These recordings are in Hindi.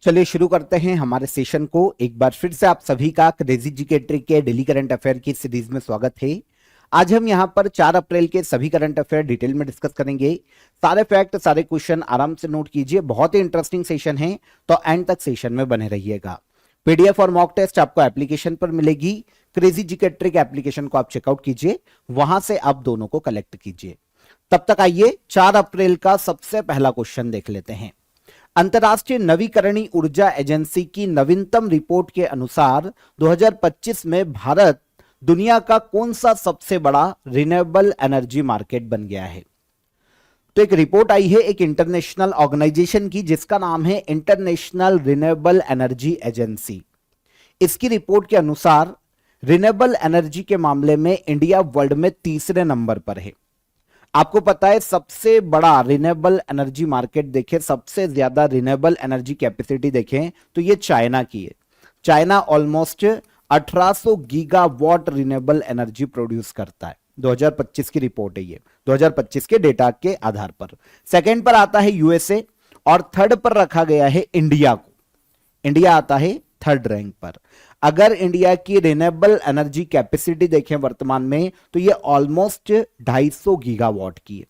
चलिए शुरू करते हैं हमारे सेशन को। एक बार फिर से आप सभी का क्रेजी जीके ट्रिक के डेली करंट अफेयर की सीरीज में स्वागत है। आज हम यहां पर 4 अप्रैल के सभी करंट अफेयर डिटेल में डिस्कस करेंगे। सारे फैक्ट सारे क्वेश्चन आराम से नोट कीजिए, बहुत ही इंटरेस्टिंग सेशन है, तो एंड तक सेशन में बने रहिएगा। पीडीएफ और मॉक टेस्ट आपको एप्लीकेशन पर मिलेगी। क्रेजी जीके ट्रिक एप्लीकेशन को आप चेकआउट कीजिए, वहां से आप दोनों को कलेक्ट कीजिए। तब तक आइए 4 अप्रैल का सबसे पहला क्वेश्चन देख लेते हैं। अंतर्राष्ट्रीय नवीकरणीय ऊर्जा एजेंसी की नवीनतम रिपोर्ट के अनुसार 2025 में भारत दुनिया का कौन सा सबसे बड़ा रिन्यूएबल एनर्जी मार्केट बन गया है? तो एक रिपोर्ट आई है एक इंटरनेशनल ऑर्गेनाइजेशन की, जिसका नाम है इंटरनेशनल रिन्यूएबल एनर्जी एजेंसी। इसकी रिपोर्ट के अनुसार रिन्यूएबल एनर्जी के मामले में इंडिया वर्ल्ड में तीसरे नंबर पर है। आपको पता है सबसे बड़ा रिन्यूएबल एनर्जी मार्केट देखें, सबसे ज्यादा रिन्यूएबल एनर्जी कैपेसिटी देखें तो ये चाइना की है। China almost 1800 gigawatt renewable energy produce करता है। 2025 की रिपोर्ट है ये, 2025 के डेटा के आधार पर। सेकंड पर आता है यूएसए और थर्ड पर रखा गया है इंडिया को। इंडिया आता है थर्ड रैंक पर। अगर इंडिया की रिन्यूएबल एनर्जी कैपेसिटी देखें वर्तमान में तो ये ऑलमोस्ट 250 गीगावाट की है।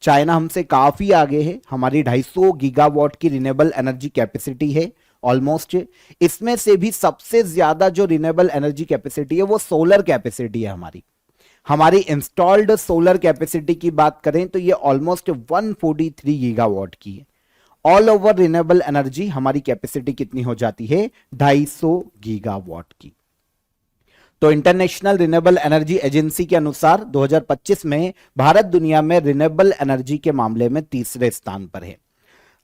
चाइना हमसे काफी आगे है, हमारी 250 गीगावाट की रिन्यूएबल एनर्जी कैपेसिटी है ऑलमोस्ट। इसमें से भी सबसे ज्यादा जो रिन्यूएबल एनर्जी कैपेसिटी है वो सोलर कैपेसिटी है हमारी। हमारी इंस्टॉल्ड सोलर कैपेसिटी की बात करें तो ये ऑलमोस्ट 143 गीगावाट की है। ऑल ओवर रिन्यूएबल एनर्जी हमारी कैपेसिटी कितनी हो जाती है? 250 गीगावाट की। तो इंटरनेशनल रिन्यूएबल एनर्जी एजेंसी के अनुसार 2025 में भारत दुनिया में रिन्यूएबल एनर्जी के मामले में तीसरे स्थान पर है।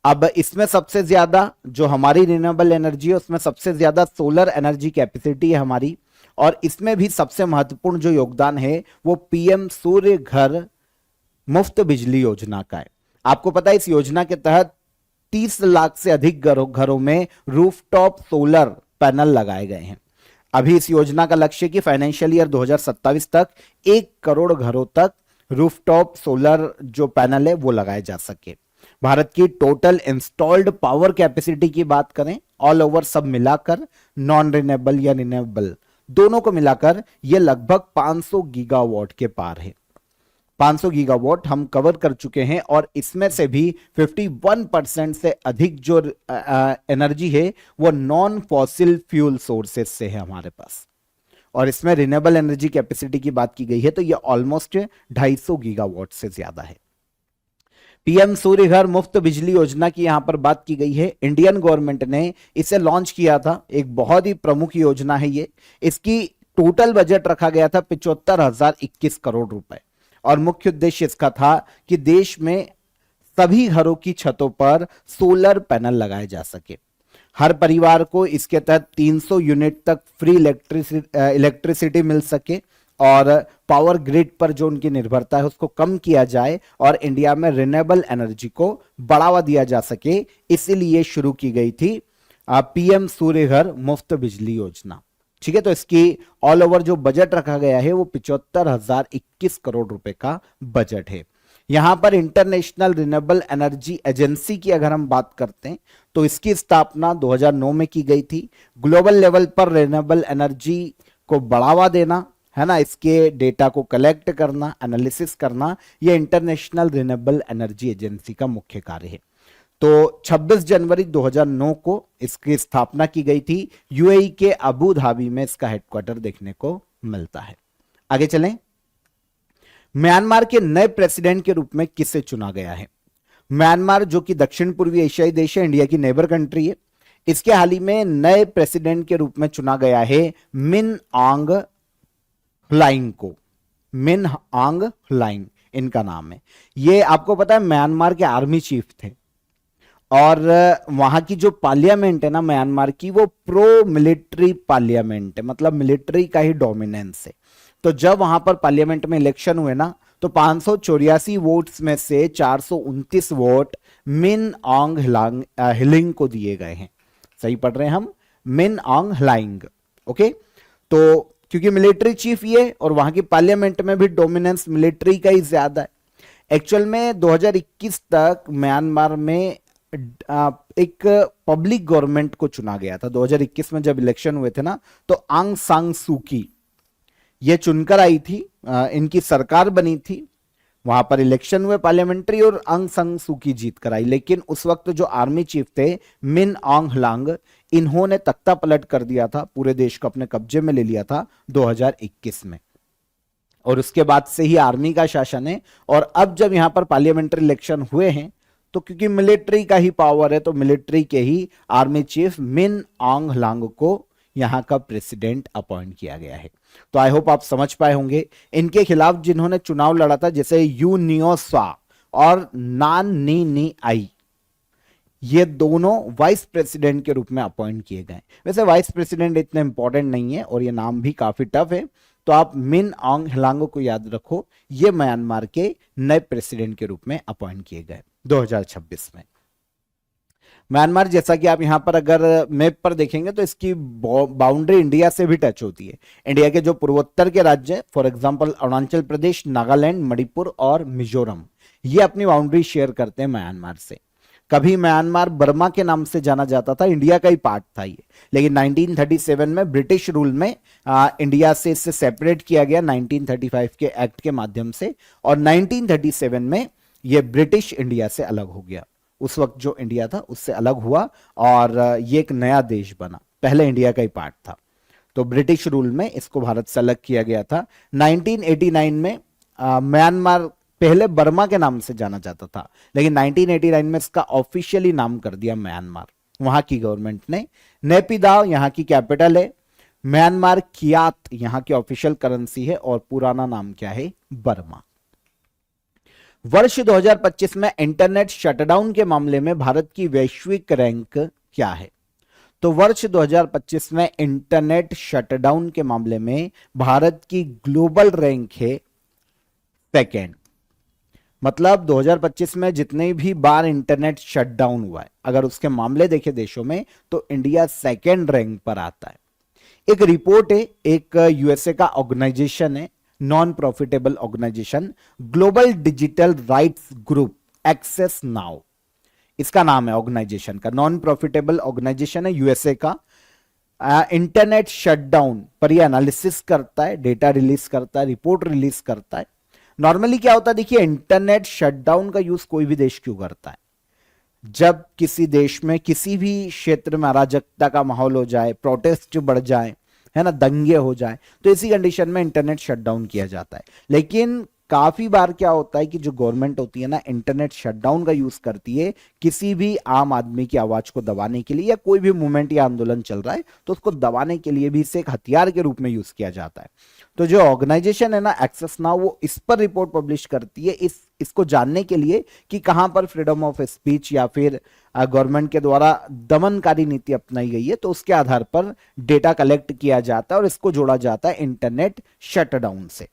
अब इसमें सबसे ज्यादा जो हमारी रिन्यूएबल एनर्जी है उसमें सबसे ज्यादा सोलर एनर्जी कैपेसिटी है हमारी, और इसमें भी सबसे महत्वपूर्ण जो योगदान है वो पीएम सूर्य घर मुफ्त बिजली योजना का है। आपको पता है इस योजना के तहत 30 लाख से अधिक घरों में रूफटॉप सोलर पैनल लगाए गए हैं। अभी इस योजना का लक्ष्य कि फाइनेंशियल ईयर 2027 तक 1 करोड़ घरों तक रूफटॉप सोलर जो पैनल है वो लगाए जा सके। भारत की टोटल इंस्टॉल्ड पावर कैपेसिटी की बात करें ऑल ओवर सब मिलाकर, नॉन रिन्यूएबल या रिन्यूएबल दोनों को मिलाकर यह लगभग 500 गीगावाट के पार है। 500 गीगावाट हम कवर कर चुके हैं, और इसमें से भी 51% से अधिक जो एनर्जी है वो नॉन फॉसिल फ्यूल सोर्सेस से है हमारे पास। और इसमें रिन्यूएबल एनर्जी कैपेसिटी की बात की गई है तो ये ऑलमोस्ट 250 गीगावाट से ज्यादा है। पीएम सूर्य घर मुफ्त बिजली योजना की यहां पर बात की गई है। इंडियन गवर्नमेंट ने इसे लॉन्च किया था, एक बहुत ही प्रमुख योजना है ये। इसकी टोटल बजट रखा गया था 75,021 करोड़ रुपए, और मुख्य उद्देश्य इसका था कि देश में सभी घरों की छतों पर सोलर पैनल लगाए जा सके। हर परिवार को इसके तहत 300 यूनिट तक फ्री इलेक्ट्रिसिटी मिल सके, और पावर ग्रिड पर जो उनकी निर्भरता है उसको कम किया जाए, और इंडिया में रिन्यूएबल एनर्जी को बढ़ावा दिया जा सके। इसीलिए शुरू की गई थी पीएम सूर्य घर मुफ्त बिजली योजना। ठीक है, तो इसकी ऑल ओवर जो बजट रखा गया है वो 75,021 करोड़ रुपए का बजट है। यहां पर इंटरनेशनल रिन्यूएबल एनर्जी एजेंसी की अगर हम बात करते हैं तो इसकी स्थापना 2009 में की गई थी। ग्लोबल लेवल पर रिन्यूएबल एनर्जी को बढ़ावा देना है ना, इसके डेटा को कलेक्ट करना, एनालिसिस करना, यह इंटरनेशनल रिन्यूएबल एनर्जी एजेंसी का मुख्य कार्य है। तो 26 जनवरी 2009 को इसकी स्थापना की गई थी। यूएई के अबू धाबी में इसका हेडक्वार्टर देखने को मिलता है। आगे चलें। म्यांमार के नए प्रेसिडेंट के रूप में किसे चुना गया है? म्यांमार जो कि दक्षिण पूर्वी एशियाई देश है, इंडिया की नेबर कंट्री है, इसके हाल ही में नए प्रेसिडेंट के रूप में चुना गया है मिन आंग ह्लाइंग को। मिन आंग ह्लाइंग इनका नाम है। ये आपको पता है म्यांमार के आर्मी चीफ थे, और वहां की जो पार्लियामेंट है ना म्यांमार की, वो प्रो मिलिट्री पार्लियामेंट है, मतलब मिलिट्री का ही डोमिनेंस है। तो जब वहां पर पार्लियामेंट में इलेक्शन हुए ना तो 584 वोट्स में से 429 वोट मिन आंग ह्लाइंग को दिए गए हैं। सही पढ़ रहे हैं हम, मिन आंग ह्लाइंग। ओके, तो क्योंकि मिलिट्री चीफ ये, और वहां की पार्लियामेंट में भी डोमिनेंस मिलिट्री का ही ज्यादा है। एक्चुअल में 2021 तक म्यांमार में एक पब्लिक गवर्नमेंट को चुना गया था 2021 में जब इलेक्शन हुए थे ना, तो आंग सांग सूकी ये चुनकर आई थी, इनकी सरकार बनी थी, वहां पर इलेक्शन हुए पार्लियामेंट्री और आंग सांग सूकी जीत कर आई। लेकिन उस वक्त जो आर्मी चीफ थे मिन ऑन्ग हलांग, इन्होंने तख्ता पलट कर दिया था, पूरे देश को अपने कब्जे में ले लिया था 2021 में, और उसके बाद से ही आर्मी का शासन है। और अब जब यहां पर पार्लियामेंट्री इलेक्शन हुए हैं तो क्योंकि मिलिट्री का ही पावर है, तो मिलिट्री के ही आर्मी चीफ मिन ऑन्ग हलांग को यहां का प्रेसिडेंट अपॉइंट किया गया है। तो आई होप आप समझ पाए होंगे। इनके खिलाफ जिन्होंने चुनाव लड़ा था जैसे यू नियो स्वा और नान नी नी आई, ये दोनों वाइस प्रेसिडेंट के रूप में अपॉइंट किए गए। वैसे वाइस प्रेसिडेंट इतने इंपॉर्टेंट नहीं है और ये नाम भी काफी टफ है, तो आप मिन ऑन्ग हलांग को याद रखो, ये म्यांमार के नए प्रेसिडेंट के रूप में अपॉइंट किए गए 2026 में। म्यांमार जैसा कि आप यहां पर अगर मैप पर देखेंगे तो इसकी बाउंड्री इंडिया से भी टच होती है। इंडिया के जो पूर्वोत्तर के राज्य, फॉर एग्जांपल अरुणाचल प्रदेश, नागालैंड, मणिपुर और मिजोरम, ये अपनी बाउंड्री शेयर करते हैं म्यांमार से। कभी म्यांमार बर्मा के नाम से जाना जाता था, इंडिया का ही पार्ट था ये, लेकिन 1937 में ब्रिटिश रूल में इंडिया से इससे सेपरेट किया गया 1935 के एक्ट के माध्यम से, और 1937 में ये ब्रिटिश इंडिया से अलग हो गया। उस वक्त जो इंडिया था उससे अलग हुआ और ये एक नया देश बना, पहले इंडिया का ही पार्ट था। तो ब्रिटिश रूल में इसको भारत से अलग किया गया था। 1989 में म्यांमार पहले बर्मा के नाम से जाना जाता था, लेकिन 1989 में इसका ऑफिशियली नाम कर दिया म्यांमार, वहां की गवर्नमेंट ने। नेपिदाव यहां की कैपिटल है, म्यांमार कियात यहां की ऑफिशियल करेंसी है, और पुराना नाम क्या है, बर्मा। वर्ष 2025 में इंटरनेट शटडाउन के मामले में भारत की वैश्विक रैंक क्या है? तो वर्ष 2025 में इंटरनेट शटडाउन के मामले में भारत की ग्लोबल रैंक है सेकेंड। मतलब 2025 में जितने भी बार इंटरनेट शटडाउन हुआ है, अगर उसके मामले देखे देशों में, तो इंडिया सेकेंड रैंक पर आता है। एक रिपोर्ट है, एक यूएसए का ऑर्गेनाइजेशन है, non profitable organization, global digital rights group Access Now, इसका नाम है ऑर्गेनाइजेशन का, नॉन प्रॉफिटेबल ऑर्गेनाइजेशन है यूएसए का। इंटरनेट शटडाउन पर यह एनालिसिस करता है, डेटा रिलीज करता है, रिपोर्ट रिलीज करता है। नॉर्मली क्या होता है, देखिए, इंटरनेट शटडाउन का यूज कोई भी देश क्यों करता है? जब किसी देश में किसी भी क्षेत्र में अराजकता का माहौल हो जाए, प्रोटेस्ट बढ़ जाए, है ना, दंगे हो जाए, तो इसी कंडीशन में इंटरनेट शटडाउन किया जाता है। लेकिन काफी बार क्या होता है कि जो गवर्नमेंट होती है ना, इंटरनेट शटडाउन का यूज करती है किसी भी आम आदमी की आवाज को दबाने के लिए, या कोई भी मूवमेंट या आंदोलन चल रहा है तो उसको दबाने के लिए भी इसे एक हथियार के रूप में यूज किया जाता है। तो जो ऑर्गेनाइजेशन है ना एक्सेस नाउ, वो इस पर रिपोर्ट पब्लिश करती है, इसको जानने के लिए कि कहां पर फ्रीडम ऑफ स्पीच या फिर गवर्नमेंट के द्वारा दमनकारी नीति अपनाई गई है। तो उसके आधार पर डेटा कलेक्ट किया जाता है और इसको जोड़ा जाता है इंटरनेट शटडाउन से।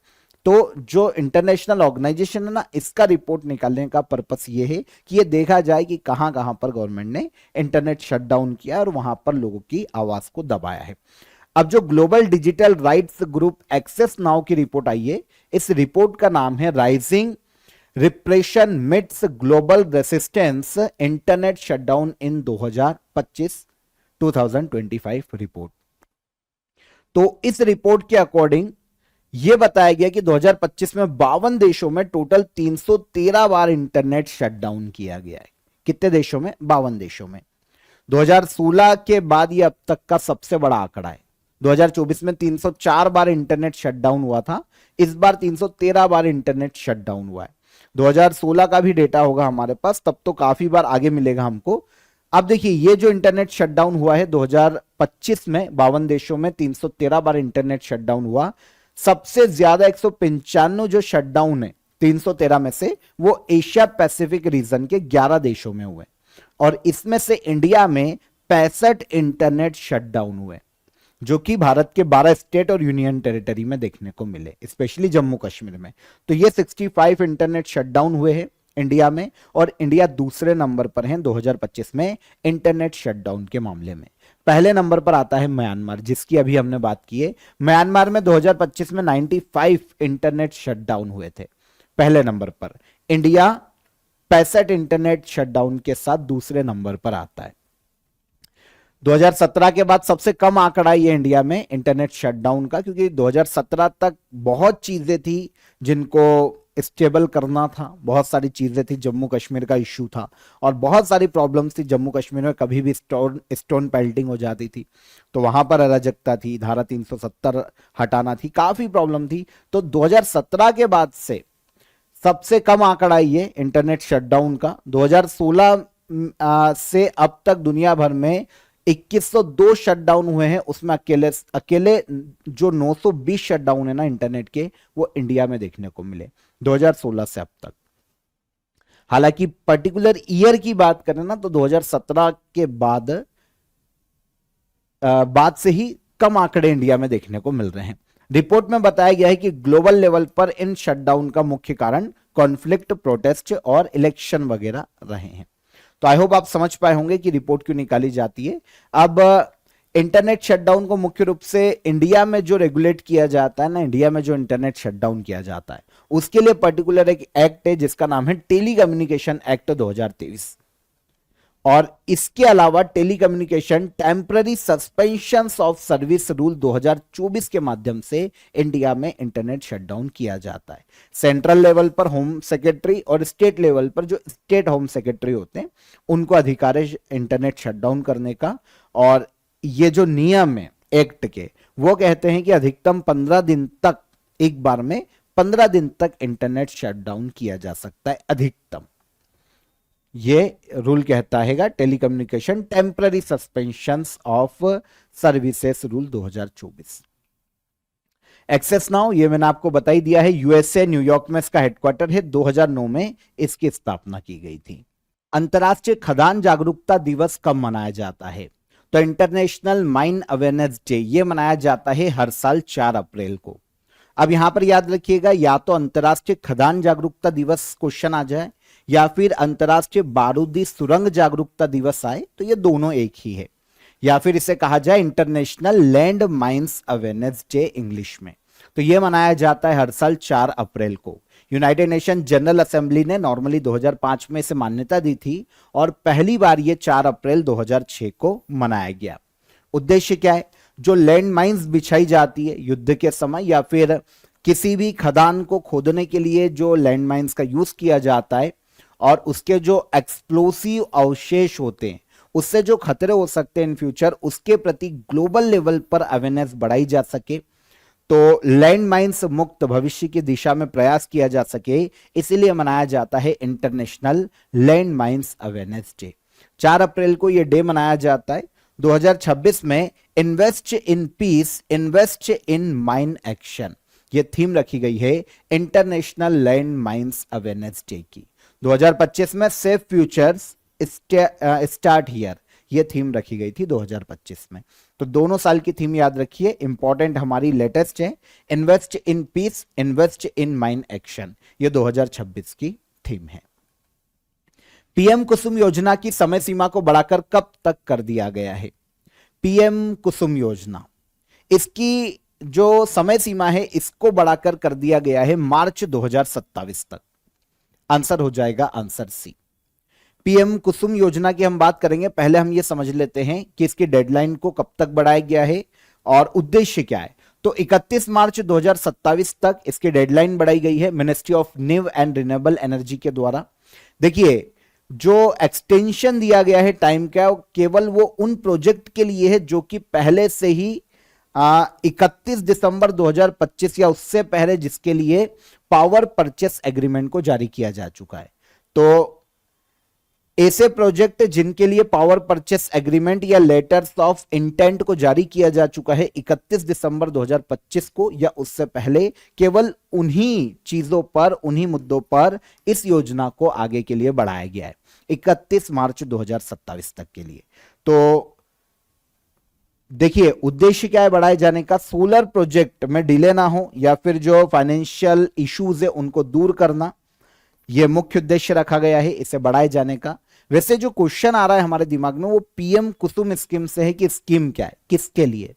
तो जो इंटरनेशनल ऑर्गेनाइजेशन है ना, इसका रिपोर्ट निकालने का पर्पस ये है कि ये देखा जाए कि कहां कहां पर गवर्नमेंट ने इंटरनेट शटडाउन किया और वहां पर लोगों की आवाज को दबाया है। अब जो global digital rights group Access Now की रिपोर्ट आई है, इस रिपोर्ट का नाम है rising repression meets global resistance internet shutdown in 2025 report. तो इस रिपोर्ट के अकॉर्डिंग यह बताया गया कि 2025 में 52 देशों में टोटल 313 बार इंटरनेट शटडाउन किया गया है। कितने देशों में? 52 देशों में। 2016 के बाद यह अब तक का सबसे बड़ा आंकड़ा है। 2024 में 304 बार इंटरनेट शटडाउन हुआ था, इस बार 313 बार इंटरनेट शटडाउन हुआ है। 2016 का भी डेटा होगा हमारे पास, तब तो काफी बार आगे मिलेगा हमको। अब देखिए, ये जो इंटरनेट शटडाउन हुआ है 2025 में 52 देशों में 313 बार इंटरनेट शटडाउन हुआ। सबसे ज्यादा 195 जो शटडाउन है 313 में से, वो एशिया पैसिफिक रीजन के 11 देशों में हुए, और इसमें से इंडिया में 65 इंटरनेट शटडाउन हुए, जो कि भारत के 12 स्टेट और यूनियन टेरिटरी में देखने को मिले, स्पेशली जम्मू कश्मीर में। तो ये 65 इंटरनेट शटडाउन हुए हैं इंडिया में, और इंडिया दूसरे नंबर पर है 2025 में इंटरनेट शटडाउन के मामले में। पहले नंबर पर आता है म्यांमार, जिसकी अभी हमने बात की है। म्यांमार में 2025 में 95 इंटरनेट शटडाउन हुए थे, पहले नंबर पर। इंडिया 65 इंटरनेट शटडाउन के साथ दूसरे नंबर पर आता है। 2017 के बाद सबसे कम आंकड़ा ये इंडिया में इंटरनेट शटडाउन का, क्योंकि 2017 तक बहुत चीजें थी जिनको स्टेबल करना था, बहुत सारी चीजें थी, जम्मू कश्मीर का इश्यू था और बहुत सारी प्रॉब्लम्स थी। जम्मू कश्मीर में कभी भी स्टोन पेल्टिंग हो जाती थी तो वहां पर अराजकता थी, धारा 370 हटाना थी, काफी प्रॉब्लम थी। तो 2017 के बाद से सबसे कम आंकड़ा ये इंटरनेट शटडाउन का। 2016 से अब तक दुनिया भर में 2102 शटडाउन हुए हैं, उसमें अकेले जो 920 शटडाउन है ना इंटरनेट के, वो इंडिया में देखने को मिले 2016 से अब तक। हालांकि पर्टिकुलर ईयर की बात करें ना तो 2017 के बाद से ही कम आंकड़े इंडिया में देखने को मिल रहे हैं। रिपोर्ट में बताया गया है कि ग्लोबल लेवल पर इन शटडाउन का मुख्य कारण कॉन्फ्लिक्ट, प्रोटेस्ट और इलेक्शन वगैरह रहे हैं। तो आई होप आप समझ पाए होंगे कि रिपोर्ट क्यों निकाली जाती है। अब इंटरनेट शटडाउन को मुख्य रूप से इंडिया में जो रेगुलेट किया जाता है ना, इंडिया में जो इंटरनेट शटडाउन किया जाता है उसके लिए पर्टिकुलर एक एक्ट है जिसका नाम है टेलीकम्युनिकेशन एक्ट 2023। और इसके अलावा telecommunication temporary suspension of service rule 2024 के माध्यम से इंडिया में इंटरनेट शटडाउन किया जाता है। सेंट्रल लेवल पर होम सेक्रेटरी और स्टेट लेवल पर जो स्टेट होम सेक्रेटरी होते हैं उनको अधिकार है इंटरनेट शटडाउन करने का। और ये जो नियम है एक्ट के, वो कहते हैं कि अधिकतम 15 दिन तक, एक बार में 15 दिन तक इंटरनेट शटडाउन किया जा सकता है अधिकतम। ये रूल कहता है telecommunication temporary suspension of services rule 2024। Access Now, ये मैंने आपको बता ही दिया है, यूएसए न्यूयॉर्क में इसका हेडक्वार्टर है। 2009 में इसकी स्थापना की गई थी। अंतर्राष्ट्रीय खदान जागरूकता दिवस कब मनाया जाता है? तो इंटरनेशनल माइन अवेयरनेस डे ये मनाया जाता है हर साल 4 अप्रैल को। अब यहां पर याद रखिएगा, या तो अंतर्राष्ट्रीय खदान जागरूकता दिवस क्वेश्चन आ जाए या फिर अंतर्राष्ट्रीय बारूदी सुरंग जागरूकता दिवस आए, तो ये दोनों एक ही है। या फिर इसे कहा जाए international land mines awareness day English में। तो ये मनाया जाता है हर साल 4 अप्रैल को। यूनाइटेड नेशन जनरल असेंबली ने नॉर्मली 2005 में इसे मान्यता दी थी और पहली बार ये 4 अप्रैल 2006 को मनाया गया। उद्देश्य क्या है? जो लैंड माइंस बिछाई जाती है युद्ध के समय या फिर किसी भी खदान को खोदने के लिए जो लैंड माइंस का यूज किया जाता है और उसके जो एक्सप्लोसिव अवशेष होते हैं उससे जो खतरे हो सकते हैं इन फ्यूचर, उसके प्रति ग्लोबल लेवल पर अवेयरनेस बढ़ाई जा सके, तो लैंड माइंस मुक्त भविष्य की दिशा में प्रयास किया जा सके, इसीलिए मनाया जाता है international land mines awareness day. 4 अप्रैल को यह डे मनाया जाता है। 2026 में invest in peace, invest in mine action, ये थीम रखी गई है international land mines awareness day की। 2025 में सेफ फ्यूचर्स स्टार्ट हियर, ये थीम रखी गई थी 2025 में। तो दोनों साल की थीम याद रखिए, इंपॉर्टेंट हमारी लेटेस्ट है, invest in peace, invest in mine action, ये 2026 की थीम है। पीएम कुसुम योजना की समय सीमा को बढ़ाकर कब तक कर दिया गया है? पीएम कुसुम योजना, इसकी जो समय सीमा है इसको बढ़ाकर कर दिया गया है मार्च 2027 तक। आंसर हो जाएगा आंसर सी। पीएम कुसुम योजना की हम बात करेंगे, पहले हम ये समझ लेते हैं कि इसकी डेडलाइन को कब तक बढ़ाया गया है और उद्देश्य क्या है। तो 31 मार्च 2027 तक इसकी डेडलाइन बढ़ाई गई है ministry of new and renewable energy के द्वारा। देखिए, जो एक्सटेंशन दिया गया है टाइम का, केवल वो उन प्रोजेक्ट के लिए है जो कि पहले से ही 31 दिसंबर 2025 या उससे पहले जिसके लिए पावर परचेस एग्रीमेंट को जारी किया जा चुका है। तो ऐसे प्रोजेक्ट जिनके लिए पावर परचेस एग्रीमेंट या लेटर्स ऑफ इंटेंट को जारी किया जा चुका है 31 दिसंबर 2025 को या उससे पहले, केवल उन्हीं चीजों पर, उन्हीं मुद्दों पर इस योजना को आगे के लिए बढ़ाया गया है 31 मार्च 2027 तक के लिए। तो देखिए, उद्देश्य क्या है बढ़ाए जाने का? सोलर प्रोजेक्ट में डिले ना हो या फिर जो फाइनेंशियल इश्यूज है उनको दूर करना, यह मुख्य उद्देश्य रखा गया है इसे बढ़ाए जाने का। वैसे जो क्वेश्चन आ रहा है हमारे दिमाग में वो पीएम कुसुम स्कीम से है कि स्कीम क्या है, किसके लिए?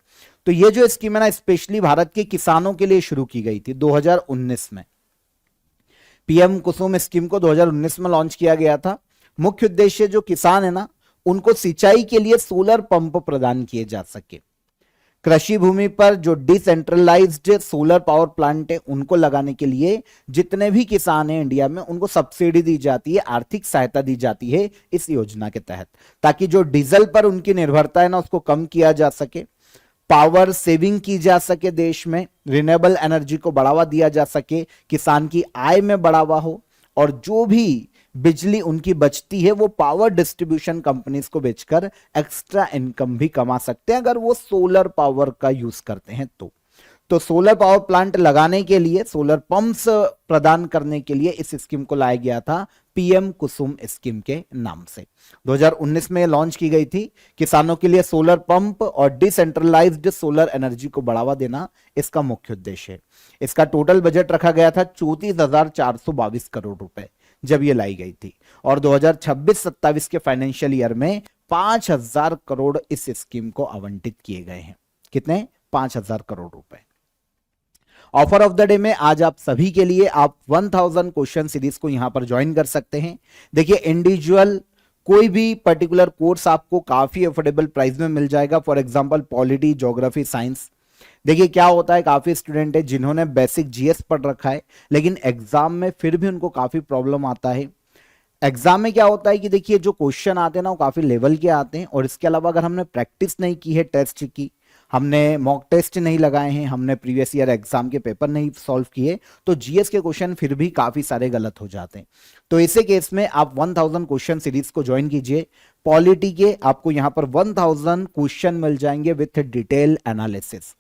तो ये जो स्कीम है ना, स्पेशली भारत के किसानों के लिए शुरू की गई थी 2019 में। पीएम कुसुम स्कीम को 2019 में लॉन्च किया गया था। मुख्य उद्देश्य जो किसान है ना, उनको सिंचाई के लिए सोलर पंप प्रदान किए जा सके। कृषि भूमि पर जो डिसेंट्रलाइज्ड सोलर पावर प्लांट है उनको लगाने के लिए जितने भी किसान हैं इंडिया में, उनको सब्सिडी दी जाती है, आर्थिक सहायता दी जाती है इस योजना के तहत, ताकि जो डीजल पर उनकी निर्भरता है ना उसको कम किया जा सके, पावर सेविंग की जा सके, देश में रिन्यूएबल एनर्जी को बढ़ावा दिया जा सके, किसान की आय में बढ़ावा हो, और जो भी बिजली उनकी बचती है वो पावर डिस्ट्रीब्यूशन कंपनीज को बेचकर एक्स्ट्रा इनकम भी कमा सकते हैं अगर वो सोलर पावर का यूज करते हैं तो सोलर पावर प्लांट लगाने के लिए, सोलर पंप्स प्रदान करने के लिए इस स्कीम को लाया गया था पीएम कुसुम स्कीम के नाम से। 2019 में लॉन्च की गई थी। किसानों के लिए सोलर पंप और डिसेंट्रलाइज्ड सोलर एनर्जी को बढ़ावा देना इसका मुख्य उद्देश्य है। इसका टोटल बजट रखा गया था 34,422 करोड़ रुपए जब ये लाई गई थी, और 2026-27 के फाइनेंशियल ईयर में 5,000 करोड़ इस स्कीम को आवंटित किए गए हैं। कितने? 5,000 करोड़ रुपए। ऑफर ऑफ द डे में आज आप सभी के लिए आप 1000 क्वेश्चन सीरीज को यहां पर ज्वाइन कर सकते हैं। देखिए, इंडिविजुअल कोई भी पर्टिकुलर कोर्स आपको काफी अफोर्डेबल प्राइस में मिल जाएगा। For example polity, geography, science. देखिए क्या होता है, काफी स्टूडेंट है जिन्होंने बेसिक जीएस पढ़ रखा है, लेकिन एग्जाम में फिर भी उनको काफी प्रॉब्लम आता है। एग्जाम में क्या होता है कि देखिए जो क्वेश्चन आते हैं ना वो काफी लेवल के आते हैं, और इसके अलावा अगर हमने प्रैक्टिस नहीं की है टेस्ट की, हमने मॉक टेस्ट नहीं लगाए हैं, हमने प्रीवियस ईयर एग्जाम के पेपर नहीं सॉल्व किए, तो जीएस के क्वेश्चन फिर भी काफी सारे गलत हो जाते हैं। तो ऐसे केस में आप 1000 क्वेश्चन सीरीज को ज्वाइन कीजिए। पॉलिटी के आपको यहां पर 1000 क्वेश्चन मिल जाएंगे विथ डिटेल एनालिसिस।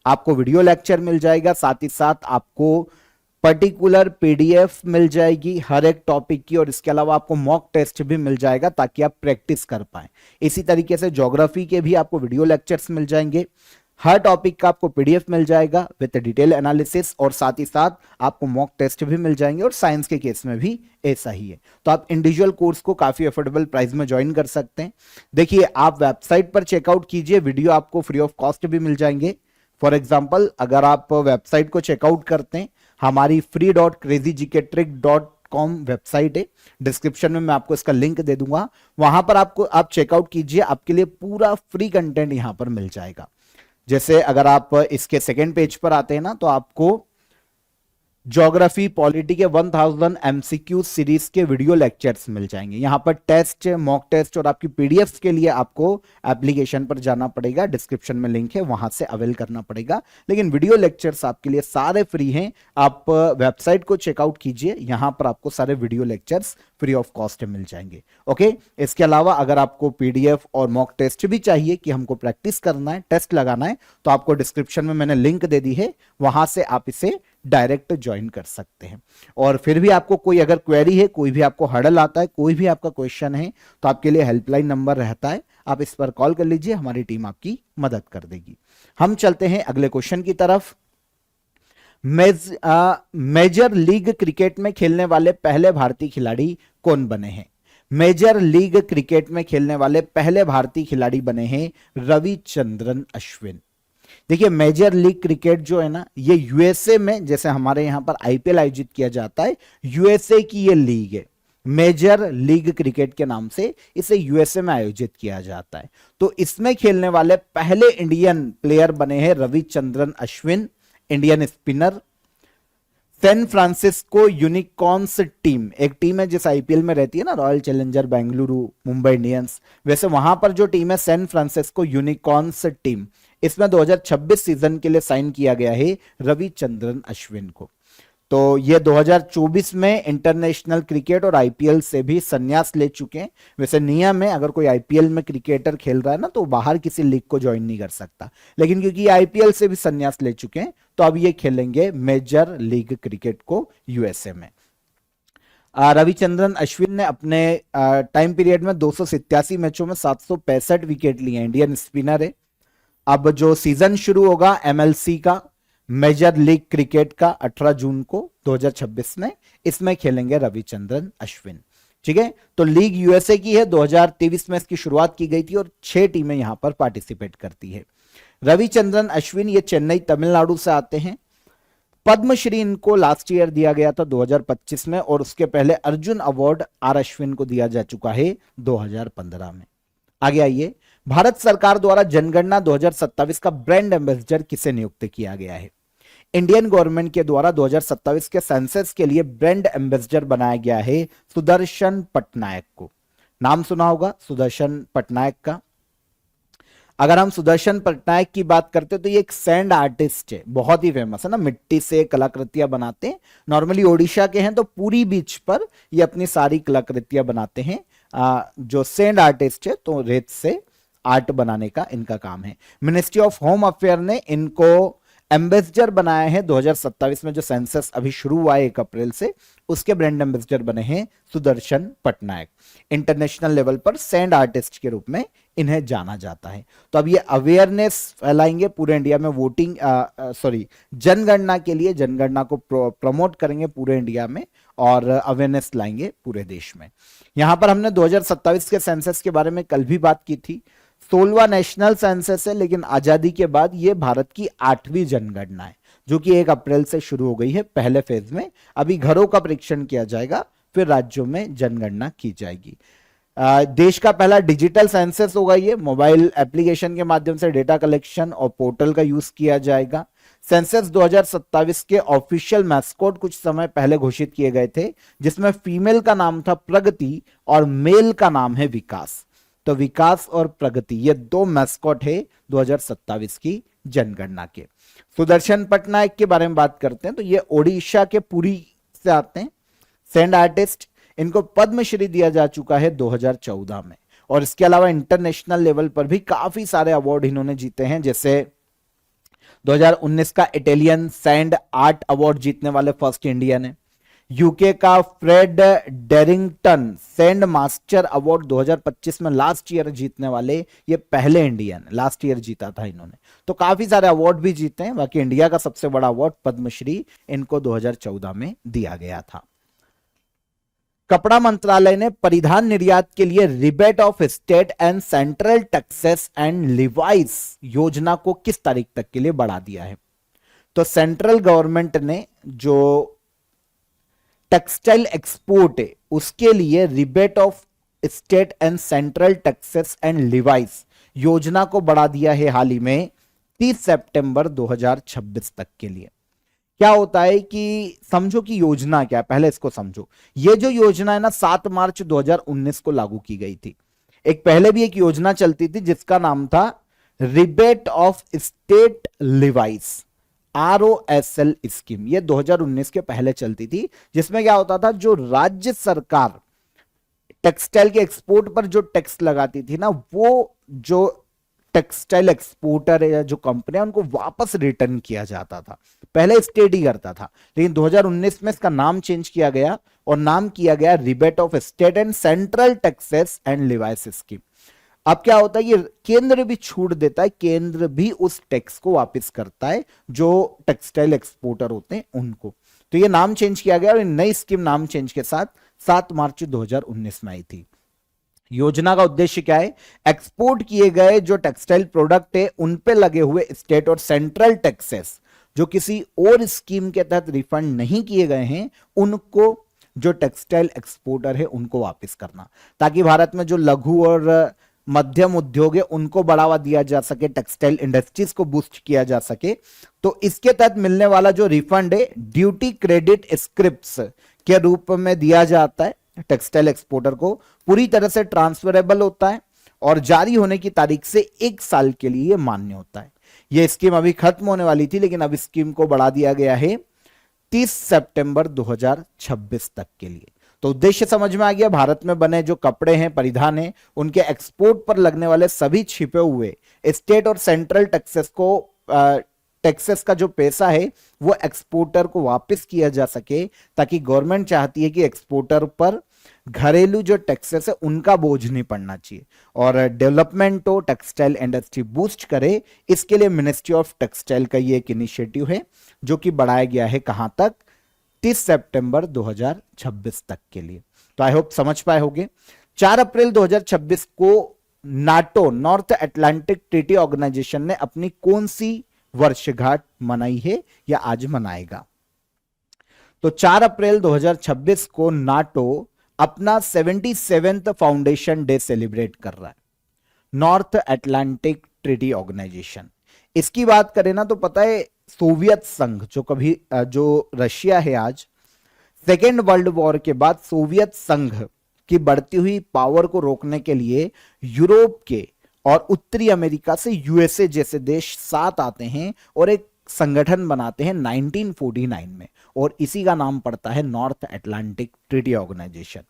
आपको वीडियो लेक्चर मिल जाएगा, साथ ही साथ आपको पर्टिकुलर पीडीएफ मिल जाएगी हर एक टॉपिक की, और इसके अलावा आपको मॉक टेस्ट भी मिल जाएगा ताकि आप प्रैक्टिस कर पाए। इसी तरीके से ज्योग्राफी के भी आपको वीडियो लेक्चर्स मिल जाएंगे, हर टॉपिक का आपको पीडीएफ मिल जाएगा विद डिटेल एनालिसिस, और साथ ही साथ आपको मॉक टेस्ट भी मिल जाएंगे, और साइंस के केस में भी ऐसा ही है। तो आप इंडिविजुअल कोर्स को काफी अफोर्डेबल प्राइस में ज्वाइन कर सकते हैं। देखिए, आप वेबसाइट पर चेकआउट कीजिए, वीडियो आपको फ्री ऑफ कॉस्ट भी मिल जाएंगे। फॉर एग्जाम्पल, अगर आप वेबसाइट को चेकआउट करते हैं, हमारी free.crazygktrick.com वेबसाइट है, डिस्क्रिप्शन में मैं आपको इसका लिंक दे दूंगा, वहां पर आप चेकआउट कीजिए, आपके लिए पूरा फ्री कंटेंट यहां पर मिल जाएगा। जैसे अगर आप इसके सेकेंड पेज पर आते हैं ना, तो आपको ज्योग्राफी, पॉलिटी के 1000 एमसीक्यू सीरीज के वीडियो लेक्चर्स मिल जाएंगे। यहां पर टेस्ट, मॉक टेस्ट और आपकी पीडीएफ के लिए आपको एप्लीकेशन पर जाना पड़ेगा, डिस्क्रिप्शन में लिंक है, वहां से अवेल करना पड़ेगा। लेकिन वीडियो लेक्चर्स आपके लिए सारे फ्री हैं। आप वेबसाइट को चेकआउट कीजिए, यहां पर आपको सारे video lectures free of cost मिल जाएंगे। ओके, इसके अलावा अगर आपको पीडीएफ और मॉक टेस्ट भी चाहिए कि हमको प्रैक्टिस करना है, टेस्ट लगाना है, तो आपको डिस्क्रिप्शन में मैंने लिंक दे दी है, वहां से आप इसे डायरेक्ट ज्वाइन कर सकते हैं। और फिर भी आपको कोई अगर क्वेरी है, कोई भी आपको हर्डल आता है, कोई भी आपका क्वेश्चन है, तो आपके लिए हेल्पलाइन नंबर रहता है, आप इस पर कॉल कर लीजिए, हमारी टीम आपकी मदद कर देगी। हम चलते हैं अगले क्वेश्चन की तरफ। मेजर लीग क्रिकेट में खेलने वाले पहले भारतीय खिलाड़ी कौन बने हैं? मेजर लीग क्रिकेट में खेलने वाले पहले भारतीय खिलाड़ी बने हैं रविचंद्रन अश्विन। देखिए, मेजर लीग क्रिकेट जो है ना, ये यूएसए में, जैसे हमारे यहां पर आईपीएल आयोजित किया जाता है, यूएसए की ये लीग है, मेजर लीग क्रिकेट के नाम से इसे यूएसए में आयोजित किया जाता है। तो इसमें खेलने वाले पहले इंडियन प्लेयर बने हैं Ravichandran Ashwin, Indian spinner. San Francisco Unicorns team, एक टीम है जिस आईपीएल में रहती है ना, Royal Challenger Bengaluru, Mumbai Indians, वैसे वहां पर जो टीम है सैन फ्रांसिस्को यूनिकॉर्न्स टीम, इसमें 2026 सीजन के लिए साइन किया गया है रविचंद्रन अश्विन को। तो ये 2024 में इंटरनेशनल क्रिकेट और आईपीएल से भी संन्यास ले चुके हैं। वैसे नियम है, अगर कोई आईपीएल में क्रिकेटर खेल रहा है ना, तो बाहर किसी लीग को ज्वाइन नहीं कर सकता, लेकिन क्योंकि आईपीएल से भी संन्यास ले चुके हैं, तो अब ये खेलेंगे मेजर लीग क्रिकेट को यूएसए में। रविचंद्रन अश्विन ने अपने टाइम पीरियड में 287 मैचों में 765 विकेट लिए। इंडियन स्पिनर है। अब जो सीजन शुरू होगा एमएलसी का, मेजर लीग क्रिकेट का, 18 जून को 2026 में, इसमें खेलेंगे रविचंद्रन अश्विन। ठीक है, तो लीग यूएसए की है, 2023 में इसकी शुरुआत की गई थी और 6 टीमें यहां पर पार्टिसिपेट करती है। रविचंद्रन अश्विन ये चेन्नई तमिलनाडु से आते हैं। पद्मश्री इनको लास्ट ईयर दिया गया था 2025 में, और उसके पहले अर्जुन अवार्ड आर अश्विन को दिया जा चुका है 2015 में। आगे आइए, भारत सरकार द्वारा जनगणना 2027 का ब्रांड एम्बेसडर किसे नियुक्त किया गया है? इंडियन गवर्नमेंट के द्वारा 2027 के सेंसस के लिए ब्रांड एम्बेसडर बनाया गया है सुदर्शन पटनायक को। नाम सुना होगा सुदर्शन पटनायक का। अगर हम सुदर्शन पटनायक की बात करते हैं तो ये एक सैंड आर्टिस्ट है, बहुत ही फेमस है ना, मिट्टी से कलाकृतियां बनाते हैं। नॉर्मली ओडिशा के हैं तो पूरी बीच पर ये अपनी सारी कलाकृतियां बनाते हैं। जो सैंड आर्टिस्ट है तो रेत से आर्ट बनाने का इनका काम है। मिनिस्ट्री ऑफ होम अफेयर ने इनको एम्बेसडर बनाया है 2027 में, जो सेंसस अभी शुरू हुआ है 1 अप्रैल से, उसके ब्रांड एम्बेसडर बने हैं सुदर्शन पटनायक। इंटरनेशनल लेवल पर सैंड आर्टिस्ट के रूप में इन्हें जाना जाता है। तो अब ये अवेयरनेस फैलाएंगे पूरे इंडिया में, वोटिंग जनगणना के लिए, जनगणना को प्रमोट करेंगे पूरे इंडिया में और अवेयरनेस लाएंगे पूरे देश में। यहां पर हमने 2027 के सेंसस के बारे में कल भी बात की थी। 16वां नेशनल सेंसस है, लेकिन आजादी के बाद ये भारत की 8वीं जनगणना है, जो कि 1 अप्रैल से शुरू हो गई है पहले फेज में। अभी घरों का परीक्षण किया जाएगा, फिर राज्यों में जनगणना की जाएगी। देश का पहला डिजिटल सेंसस होगा ये। मोबाइल एप्लीकेशन के माध्यम से डेटा कलेक्शन और पोर्टल का यूज किया जाएगा। सेंसस 2027 के ऑफिशियल मैस्कॉट कुछ समय पहले घोषित किए गए थे, जिसमें फीमेल का नाम था प्रगति और मेल का नाम है विकास। तो विकास और प्रगति ये 2 मैस्कॉट है 2027 की जनगणना के। सुदर्शन पटनायक के बारे में बात करते हैं तो ये ओडिशा के पुरी से आते हैं, सैंड आर्टिस्ट। इनको पद्मश्री दिया जा चुका है 2014 में, और इसके अलावा इंटरनेशनल लेवल पर भी काफी सारे अवार्ड इन्होंने जीते हैं। जैसे 2019 का इटालियन सैंड आर्ट अवार्ड जीतने वाले फर्स्ट इंडियन है। यूके का फ्रेड डेरिंगटन सैंड मास्टर अवार्ड 2025 में लास्ट ईयर जीतने वाले ये पहले इंडियन, लास्ट ईयर जीता था इन्होंने। तो काफी सारे अवार्ड भी जीते हैं। बाकी इंडिया का सबसे बड़ा अवार्ड पद्मश्री इनको 2014 में दिया गया था। कपड़ा मंत्रालय ने परिधान निर्यात के लिए rebate of state and central taxes and Levi's योजना को किस तारीख तक के लिए बढ़ा दिया है? तो सेंट्रल गवर्नमेंट ने जो टेक्सटाइल एक्सपोर्ट है उसके लिए rebate of state and central taxes and Levi's योजना को बढ़ा दिया है हाल ही में 30 सितंबर 2026 तक के लिए। क्या होता है कि समझो कि योजना क्या है, पहले इसको समझो। ये जो योजना है ना 7 मार्च 2019 को लागू की गई थी। एक पहले भी एक योजना चलती थी जिसका नाम था rebate of state Levi's, ROSL scheme. ये 2019 के पहले चलती थी, जिसमें क्या होता था, जो राज्य सरकार टेक्सटाइल के एक्सपोर्ट पर जो टैक्स लगाती थी ना, वो जो टेक्सटाइल एक्सपोर्टर या जो कंपनियां उनको वापस रिटर्न किया जाता था। पहले स्टेट ही करता था, लेकिन 2019 में इसका नाम चेंज किया गया और नाम किया गया rebate of state and central taxes and Levi's scheme. अब क्या होता है, ये केंद्र भी छूट देता है, केंद्र भी उस टैक्स को वापस करता है जो टेक्सटाइल एक्सपोर्टर होते हैं उनको। तो ये नाम चेंज किया गया और नई स्कीम नाम चेंज के साथ 7 मार्च 2019 में आई थी। योजना का उद्देश्य क्या है? एक्सपोर्ट किए गए जो टेक्सटाइल प्रोडक्ट है उन पे लगे हुए स्टेट और सेंट्रल टैक्सेस जो किसी और स्कीम के तहत रिफंड नहीं किए गए हैं, उनको जो टेक्सटाइल एक्सपोर्टर है उनको वापस करना, ताकि भारत में जो लघु और मध्यम उद्योग है उनको बढ़ावा दिया जा सके, टेक्सटाइल इंडस्ट्रीज को बूस्ट किया जा सके। तो इसके तहत मिलने वाला जो रिफंड है ड्यूटी क्रेडिट स्क्रिप्ट्स के रूप में दिया जाता है टेक्सटाइल एक्सपोर्टर को, पूरी तरह से ट्रांसफरेबल होता है और जारी होने की तारीख से 1 साल के लिए मान्य होता है। यह स्कीम अभी खत्म होने वाली थी, लेकिन अब स्कीम को बढ़ा दिया गया है 30 सितंबर 2026 तक के लिए। तो उद्देश्य समझ में आ गया। भारत में बने जो कपड़े हैं, परिधान हैं, उनके एक्सपोर्ट पर लगने वाले सभी छिपे हुए स्टेट और सेंट्रल टैक्सेस का जो पैसा है वो एक्सपोर्टर को वापस किया जा सके, ताकि गवर्नमेंट चाहती है कि एक्सपोर्टर पर घरेलू जो टैक्सेस है उनका बोझ नहीं पड़ना चाहिए और डेवलपमेंट हो, टेक्सटाइल इंडस्ट्री बूस्ट करे। इसके लिए मिनिस्ट्री ऑफ टेक्सटाइल का ये एक इनिशिएटिव है जो कि बढ़ाया गया है कहां तक, 30 सितंबर 2026 तक के लिए। तो आई होप समझ पाए होंगे। 4 अप्रैल 2026 को NATO, North Atlantic Treaty Organization ने अपनी कौन सी वर्षगांठ मनाई है या आज मनाएगा? तो 4 अप्रैल 2026 को नाटो अपना 77th फाउंडेशन डे सेलिब्रेट कर रहा है, नॉर्थ अटलांटिक ट्रीटी ऑर्गेनाइजेशन। इसकी बात करें ना तो पता है सोवियत संघ जो रशिया है आज, सेकेंड वर्ल्ड वॉर के बाद सोवियत संघ की बढ़ती हुई पावर को रोकने के लिए यूरोप के और उत्तरी अमेरिका से यूएसए जैसे देश साथ आते हैं और एक संगठन बनाते हैं 1949 में, और इसी का नाम पड़ता है नॉर्थ अटलांटिक ट्रीटी ऑर्गेनाइजेशन।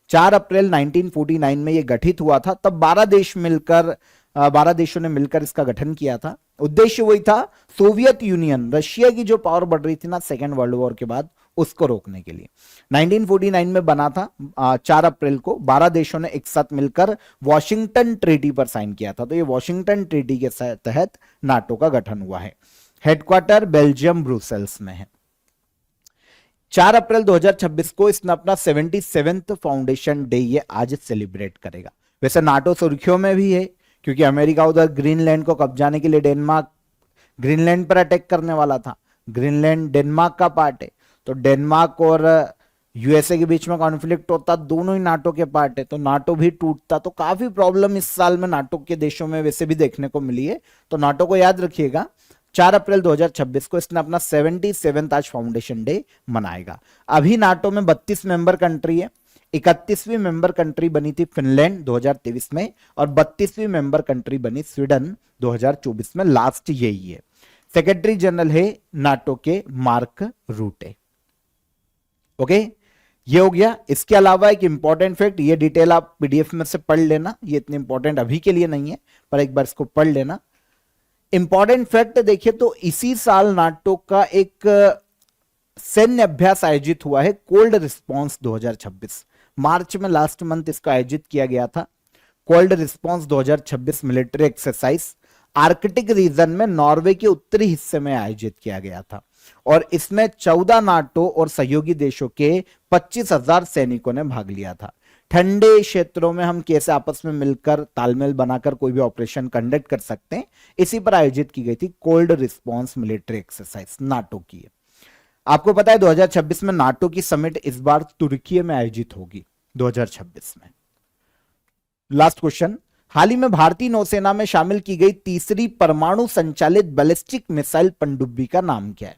4 अप्रैल 1949 में यह गठित हुआ था। तब 12 देशों ने मिलकर इसका गठन किया था। उद्देश्य वही था, सोवियत यूनियन, रशिया की जो पावर बढ़ रही थी ना सेकेंड वर्ल्ड वॉर के बाद, उसको रोकने के लिए 1949 में बना था। 4 अप्रैल को 12 देशों ने एक साथ मिलकर वॉशिंगटन ट्रीटी पर साइन किया था। तो ये वॉशिंगटन ट्रीटी के तहत नाटो का गठन हुआ है। हेडक्वार्टर बेल्जियम ब्रुसेल्स में है। 4 अप्रैल 2026 को इसने अपना 77th फाउंडेशन डे ये आज सेलिब्रेट करेगा। वैसे नाटो सुर्खियों में भी है क्योंकि अमेरिका उधर ग्रीनलैंड को कब्जाने के लिए डेनमार्क, ग्रीनलैंड पर अटैक करने वाला था। ग्रीनलैंड डेनमार्क का पार्ट है, तो डेनमार्क और यूएसए के बीच में कॉन्फ्लिक्ट होता, दोनों ही नाटो के पार्ट है, तो नाटो भी टूटता। तो काफी प्रॉब्लम इस साल में नाटो के देशों में वैसे भी देखने को मिली है। तो नाटो को याद रखिएगा, 4 अप्रैल 2026 को इसने अपना 77th आज फाउंडेशन डे मनाएगा। अभी नाटो में 32 मेंबर कंट्री है। 31वीं मेंबर कंट्री बनी थी फिनलैंड 2023 में, और 32वीं मेंबर कंट्री बनी स्वीडन 2024 में। लास्ट यही है। सेक्रेटरी जनरल है नाटो के मार्क रूटे। ओके, ये हो गया। इसके अलावा एक इंपॉर्टेंट फैक्ट, ये डिटेल आप पीडीएफ में से पढ़ लेना, ये इतनी इंपॉर्टेंट अभी के लिए नहीं है, पर एक बार इसको पढ़ लेना। इंपॉर्टेंट फैक्ट देखिए तो इसी साल नाटो का एक सैन्य अभ्यास आयोजित हुआ है, कोल्ड रिस्पॉन्स 2026। मार्च में लास्ट मंथ इसका आयोजित किया गया था। Cold response 2026 military exercise Arctic region में नॉर्वे के उत्तरी हिस्से में आयोजित किया गया था, और इसमें 14 नाटो और सहयोगी देशों के 25,000 सैनिकों ने भाग लिया था। ठंडे क्षेत्रों में हम कैसे आपस में मिलकर तालमेल बनाकर कोई भी ऑपरेशन कंडक्ट कर सकते हैं, इसी पर आयोजित की गई थी cold response military exercise NATO की। आपको पता है 2026 में नाटो की समिट इस बार तुर्की में आयोजित होगी 2026 में। लास्ट क्वेश्चन, हाल ही में भारतीय नौसेना में शामिल की गई तीसरी परमाणु संचालित बैलिस्टिक मिसाइल पनडुब्बी का नाम क्या है?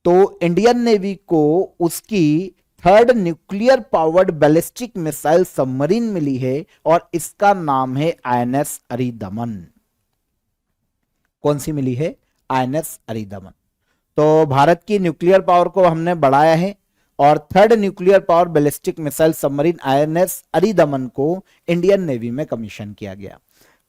तो इंडियन नेवी को उसकी 3rd nuclear powered ballistic missile submarine मिली है, और इसका नाम है आईएनएस अरिदमन। कौन सी मिली है? आईएनएस अरिदमन। तो भारत की न्यूक्लियर पावर को हमने बढ़ाया है, और 3rd nuclear power ballistic missile submarine INS Aridaman को इंडियन नेवी में कमीशन किया गया।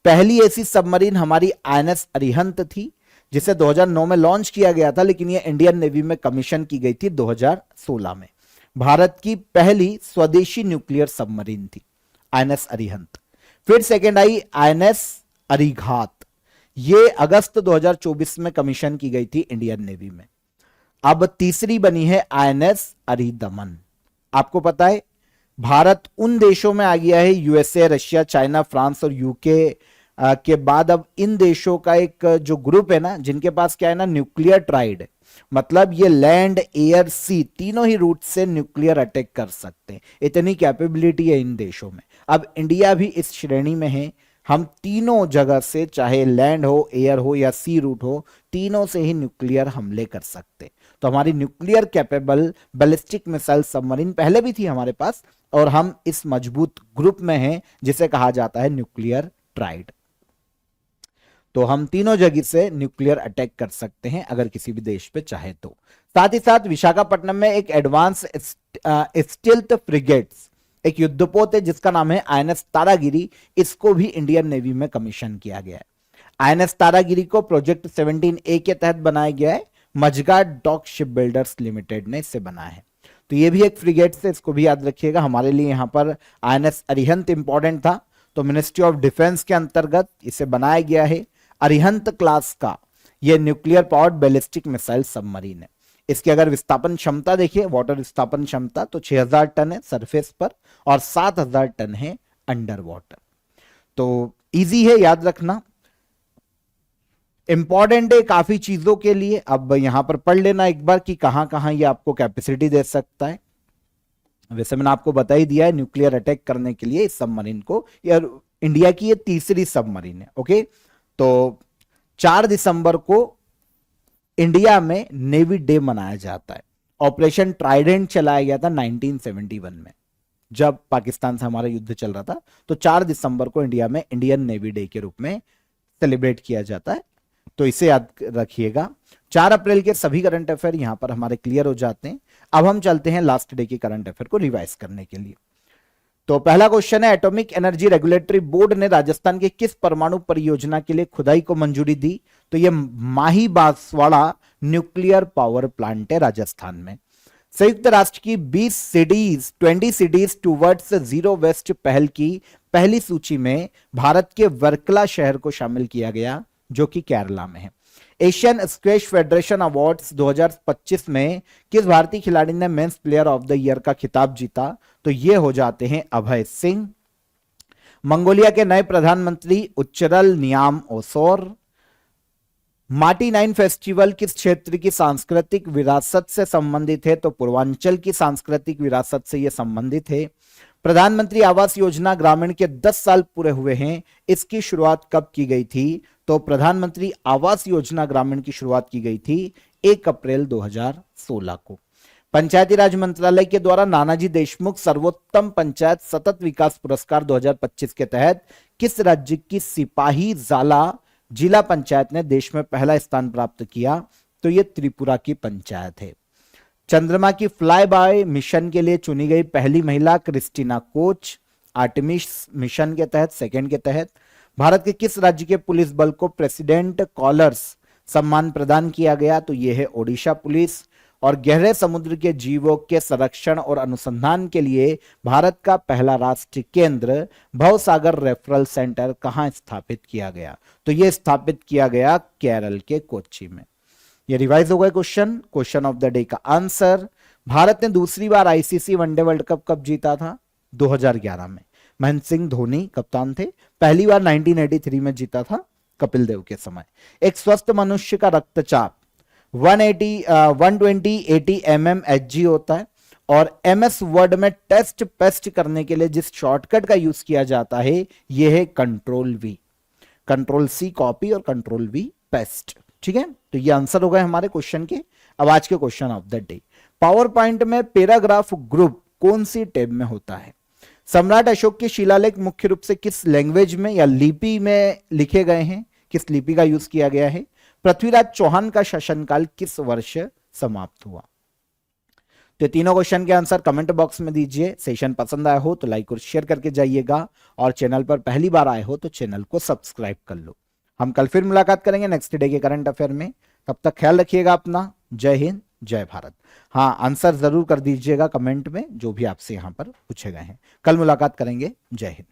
पहली ऐसी सबमरीन हमारी आईएनएस अरिहंत थी, जिसे 2009 में लॉन्च किया गया था, लेकिन यह इंडियन नेवी में कमीशन की गई थी 2016 में। भारत की पहली स्वदेशी न्यूक्लियर सबमरीन थी आईएनएस अरिहंत। फिर सेकेंड आई आईएनएस अरिघात, ये अगस्त 2024 में कमीशन की गई थी इंडियन नेवी में। अब तीसरी बनी है आईएनएस अरिदमन। आपको पता है भारत उन देशों में आ गया है, यूएसए, रशिया, चाइना, फ्रांस और यूके के बाद अब इन देशों का एक जो ग्रुप है ना, जिनके पास क्या है ना, न्यूक्लियर ट्राइड, मतलब ये लैंड, एयर, सी तीनों ही रूट से न्यूक्लियर अटैक कर सकते हैं, इतनी कैपेबिलिटी है इन देशों में। अब इंडिया भी इस श्रेणी में है। हम तीनों जगह से, चाहे लैंड हो, एयर हो या सी रूट हो, तीनों से ही न्यूक्लियर हमले कर सकते। तो हमारी nuclear capable ballistic missile submarine पहले भी थी हमारे पास, और हम इस मजबूत ग्रुप में हैं जिसे कहा जाता है न्यूक्लियर ट्राइड। तो हम तीनों जगह से न्यूक्लियर अटैक कर सकते हैं अगर किसी भी देश पे चाहे तो। साथ ही साथ विशाखापट्टनम में एक एडवांस स्टील्थ फ्रिगेट्स, एक युद्धपोत है जिसका नाम है आईएनएस तारागिरी, इसको भी इंडियन नेवी में कमीशन किया गया है। आईएनएस तारागिरी को प्रोजेक्ट 17A के तहत बनाया गया है। मजगाट डॉक शिप बिल्डर्स लिमिटेड ने इसे बनाया है। तो ये भी एक फ्रिगेट है, इसको भी याद रखिएगा। हमारे लिए यहाँ पर आईएनएस अरिहंत इंपॉर्टेंट था, तो मिनिस्ट्री ऑफ डिफेंस के अंतर्गत इसे बनाया गया है। अरिहंत क्लास का यह nuclear powered ballistic missile submarine है। इसकी अगर विस्थापन क्षमता देखिए, वाटर विस्थापन क्षमता, तो 6000 टन है सरफेस पर और 7000 टन है अंडर वाटर। तो इजी है याद रखना। इंपॉर्टेंट है काफी चीजों के लिए। अब यहां पर पढ़ लेना एक बार कि कहां कहां ये आपको कैपेसिटी दे सकता है। वैसे मैंने आपको बता ही दिया है, न्यूक्लियर अटैक करने के लिए इस सबमरीन को, यार इंडिया की ये तीसरी सबमरीन है। ओके, तो 4 दिसंबर को इंडिया में नेवी डे मनाया जाता है। ऑपरेशन ट्राइडेंट चलाया गया था 1971 में, जब पाकिस्तान से हमारा युद्ध चल रहा था। तो 4 दिसंबर को इंडिया में इंडियन नेवी डे के रूप में सेलिब्रेट किया जाता है, तो इसे याद रखिएगा। 4 अप्रैल के सभी करंट अफेयर यहां पर हमारे क्लियर हो जाते हैं। अब हम चलते हैं लास्ट डे के करंट अफेयर को रिवाइज करने के लिए। तो पहला क्वेश्चन है, एटॉमिक एनर्जी रेगुलेटरी बोर्ड ने राजस्थान के किस परमाणु परियोजना के लिए खुदाई को मंजूरी दी? तो यह माही बांसवाड़ा न्यूक्लियर पावर प्लांट है राजस्थान में। संयुक्त राष्ट्र की 20 सिटीज टूवर्ड्स जीरो वेस्ट पहल की पहली सूची में भारत के वर्कला शहर को शामिल किया गया, जो कि केरला में है। एशियन स्क्वैश फेडरेशन अवार्ड्स 2025 में किस भारतीय खिलाड़ी ने men's player of the year का खिताब जीता? तो ये हो जाते हैं अभय सिंह। मंगोलिया के नए प्रधानमंत्री उच्चरल नियाम ओसोर। माटी 9 फेस्टिवल किस क्षेत्र की सांस्कृतिक विरासत से संबंधित है? तो पूर्वांचल की सांस्कृतिक विरासत से यह संबंधित है। प्रधानमंत्री आवास योजना ग्रामीण के 10 साल पूरे हुए हैं, इसकी शुरुआत कब की गई थी? तो प्रधानमंत्री आवास योजना ग्रामीण की शुरुआत की गई थी 1 अप्रैल 2016 को। पंचायती राज मंत्रालय के द्वारा नानाजी देशमुख सर्वोत्तम पंचायत सतत विकास पुरस्कार 2025 के तहत किस राज्य की सिपाही जाला जिला पंचायत ने देश में पहला स्थान प्राप्त किया? तो यह त्रिपुरा की पंचायत है। चंद्रमा की फ्लाई बाय मिशन के लिए चुनी गई पहली महिला क्रिस्टीना कोच, आर्टेमिस मिशन के तहत सेकंड के तहत। भारत के किस राज्य के पुलिस बल को प्रेसिडेंट कॉलर्स सम्मान प्रदान किया गया? तो यह है ओडिशा पुलिस। और गहरे समुद्र के जीवों के संरक्षण और अनुसंधान के लिए भारत का पहला राष्ट्रीय केंद्र भवसागर रेफरल सेंटर कहां स्थापित किया गया? तो यह स्थापित किया गया केरल के कोच्चि में। ये रिवाइज हो गए question. Question of the day का आंसर, भारत ने दूसरी बार आईसीसी वनडे वर्ल्ड कप कब जीता था? 2011 में। महेंद्र सिंह धोनी कप्तान थे। पहली बार 1983 में जीता था कपिल देव के समय। एक स्वस्थ मनुष्य का रक्तचाप 120/80 mmHg होता है। और एमएस वर्ड में टेस्ट पेस्ट करने के लिए जिस शॉर्टकट का यूज किया जाता है यह है control V. Control C copy और कंट्रोल वी पेस्ट। ठीक है, तो ये आंसर हो गए हमारे क्वेश्चन के। अब आज के question of the day, power point में पैराग्राफ ग्रुप कौन सी टैब में होता है? सम्राट अशोक के शिलालेख मुख्य रूप से किस लैंग्वेज में या लिपि में लिखे गए हैं? किस लिपि का यूज किया गया है? पृथ्वीराज चौहान का शासनकाल किस वर्ष समाप्त हुआ? तो तीनों क्वेश्चन के आंसर कमेंट बॉक्स में दीजिए। सेशन पसंद आया हो तो लाइक और शेयर करके जाइएगा, और चैनल पर पहली बार आए हो तो चैनल को सब्सक्राइब कर लो। हम कल फिर मुलाकात करेंगे नेक्स्ट डे के करंट अफेयर में। तब तक ख्याल रखिएगा अपना। जय हिंद, जय भारत। हाँ, आंसर जरूर कर दीजिएगा कमेंट में जो भी आपसे यहां पर पूछे गए हैं। कल मुलाकात करेंगे। जय हिंद।